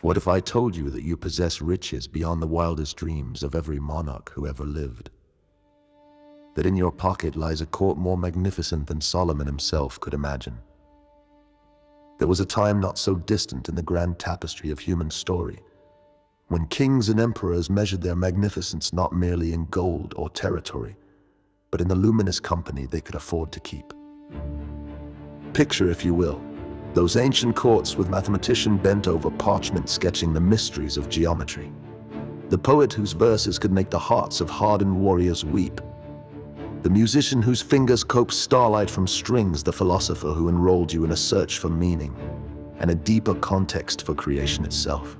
What if I told you that you possess riches beyond the wildest dreams of every monarch who ever lived? That in your pocket lies a court more magnificent than Solomon himself could imagine? There was a time not so distant in the grand tapestry of human story, when kings and emperors measured their magnificence not merely in gold or territory, but in the luminous company they could afford to keep. Picture, if you will, those ancient courts with mathematician bent over parchment sketching the mysteries of geometry, the poet whose verses could make the hearts of hardened warriors weep, the musician whose fingers coaxed starlight from strings, the philosopher who enrolled you in a search for meaning and a deeper context for creation itself.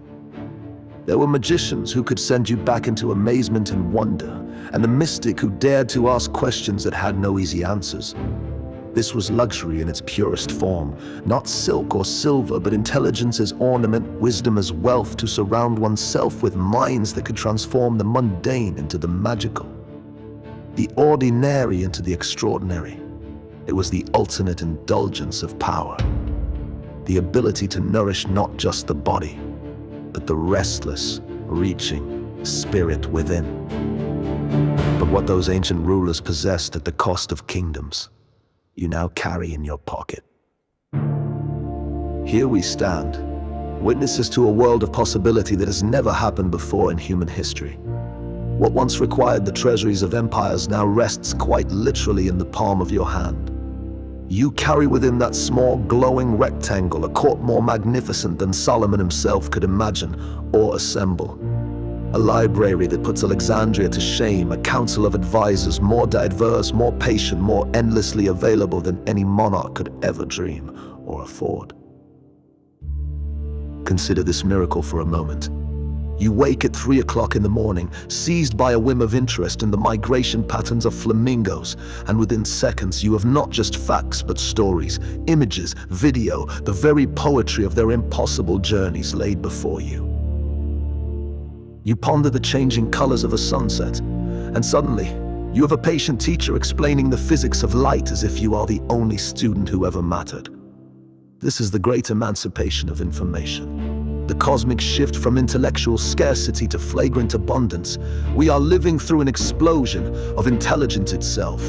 There were magicians who could send you back into amazement and wonder, and the mystic who dared to ask questions that had no easy answers. This was luxury in its purest form, not silk or silver, but intelligence as ornament, wisdom as wealth, to surround oneself with minds that could transform the mundane into the magical, the ordinary into the extraordinary. It was the ultimate indulgence of power, the ability to nourish not just the body, but the restless, reaching spirit within. But what those ancient rulers possessed at the cost of kingdoms, you now carry in your pocket. Here we stand, witnesses to a world of possibility that has never happened before in human history. What once required the treasuries of empires now rests quite literally in the palm of your hand. You carry within that small, glowing rectangle a court more magnificent than Solomon himself could imagine or assemble. A library that puts Alexandria to shame, a council of advisors more diverse, more patient, more endlessly available than any monarch could ever dream or afford. Consider this miracle for a moment. You wake at 3 o'clock in the morning, seized by a whim of interest in the migration patterns of flamingos, and within seconds you have not just facts but stories, images, video, the very poetry of their impossible journeys laid before you. You ponder the changing colors of a sunset, and suddenly you have a patient teacher explaining the physics of light as if you are the only student who ever mattered. This is the great emancipation of information, the cosmic shift from intellectual scarcity to flagrant abundance. We are living through an explosion of intelligence itself.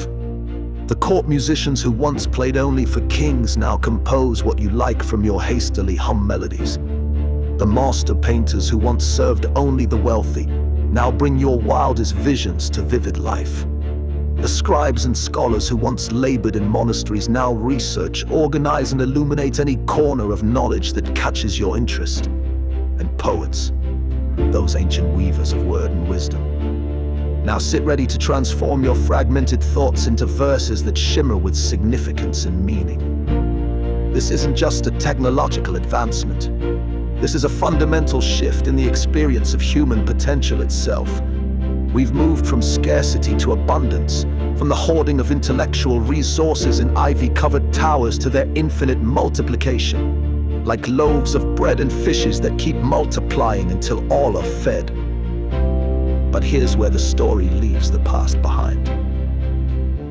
The court musicians who once played only for kings now compose what you like from your hastily hummed melodies. The master painters who once served only the wealthy now bring your wildest visions to vivid life. The scribes and scholars who once labored in monasteries now research, organize, and illuminate any corner of knowledge that catches your interest. And poets, those ancient weavers of word and wisdom, now sit ready to transform your fragmented thoughts into verses that shimmer with significance and meaning. This isn't just a technological advancement. This is a fundamental shift in the experience of human potential itself. We've moved from scarcity to abundance, from the hoarding of intellectual resources in ivy-covered towers to their infinite multiplication, like loaves of bread and fishes that keep multiplying until all are fed. But here's where the story leaves the past behind.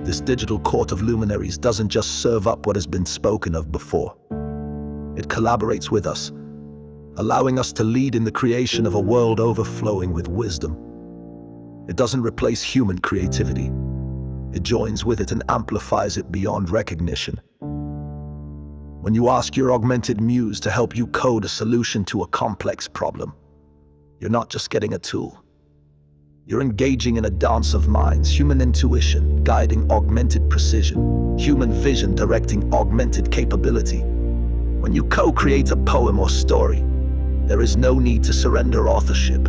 This digital court of luminaries doesn't just serve up what has been spoken of before. It collaborates with us, allowing us to lead in the creation of a world overflowing with wisdom. It doesn't replace human creativity. It joins with it and amplifies it beyond recognition. When you ask your augmented muse to help you code a solution to a complex problem, you're not just getting a tool. You're engaging in a dance of minds, human intuition guiding augmented precision, human vision directing augmented capability. When you co-create a poem or story, there is no need to surrender authorship.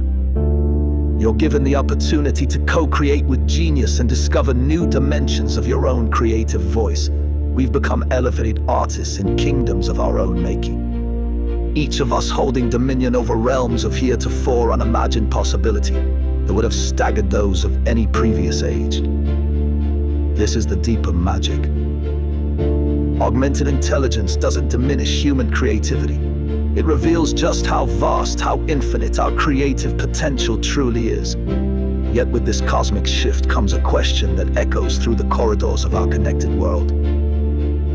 You're given the opportunity to co-create with genius and discover new dimensions of your own creative voice. We've become elevated artists in kingdoms of our own making, each of us holding dominion over realms of heretofore unimagined possibility that would have staggered those of any previous age. This is the deeper magic. Augmented intelligence doesn't diminish human creativity. It reveals just how vast, how infinite our creative potential truly is. Yet with this cosmic shift comes a question that echoes through the corridors of our connected world.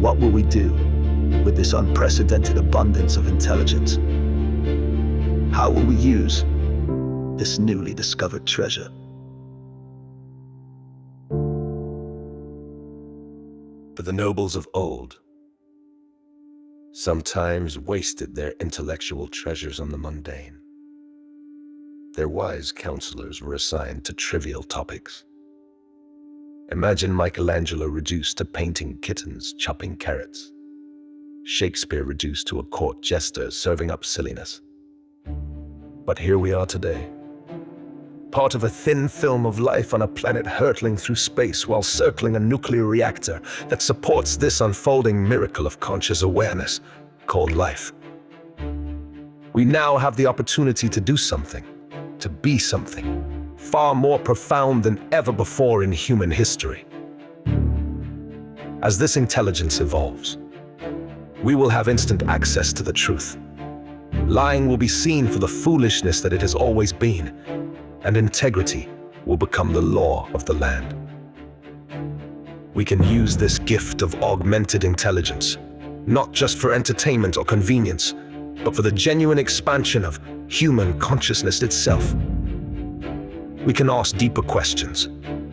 What will we do with this unprecedented abundance of intelligence? How will we use this newly discovered treasure? For the nobles of old, sometimes wasted their intellectual treasures on the mundane. Their wise counselors were assigned to trivial topics. Imagine Michelangelo reduced to painting kittens chopping carrots. Shakespeare reduced to a court jester serving up silliness. But here we are today, part of a thin film of life on a planet hurtling through space while circling a nuclear reactor that supports this unfolding miracle of conscious awareness called life. We now have the opportunity to do something, to be something, far more profound than ever before in human history. As this intelligence evolves, we will have instant access to the truth. Lying will be seen for the foolishness that it has always been, and integrity will become the law of the land. We can use this gift of augmented intelligence, not just for entertainment or convenience, but for the genuine expansion of human consciousness itself. We can ask deeper questions,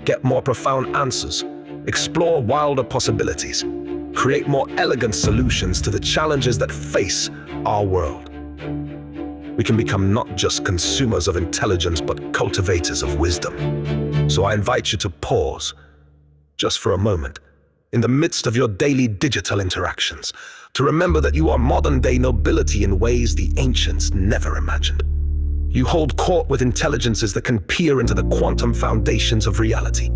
get more profound answers, explore wilder possibilities, create more elegant solutions to the challenges that face our world. We can become not just consumers of intelligence, but cultivators of wisdom. So I invite you to pause, just for a moment, in the midst of your daily digital interactions, to remember that you are modern-day nobility in ways the ancients never imagined. You hold court with intelligences that can peer into the quantum foundations of reality,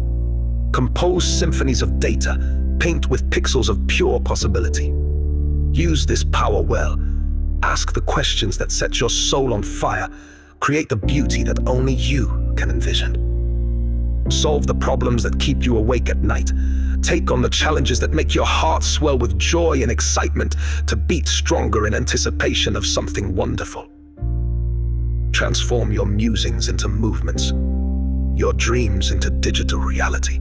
compose symphonies of data, paint with pixels of pure possibility. Use this power well. Ask the questions that set your soul on fire. Create the beauty that only you can envision. Solve the problems that keep you awake at night. Take on the challenges that make your heart swell with joy and excitement to beat stronger in anticipation of something wonderful. Transform your musings into movements, your dreams into digital reality.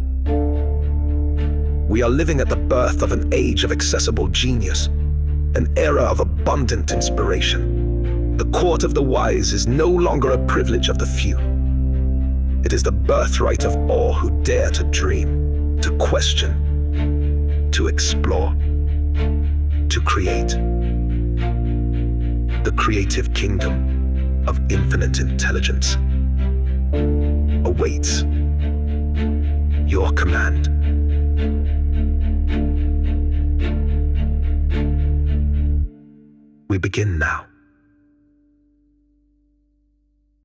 We are living at the birth of an age of accessible genius, an era of abundant inspiration. The court of the wise is no longer a privilege of the few. It is the birthright of all who dare to dream, to question, to explore, to create. The creative kingdom of infinite intelligence awaits your command. We begin now.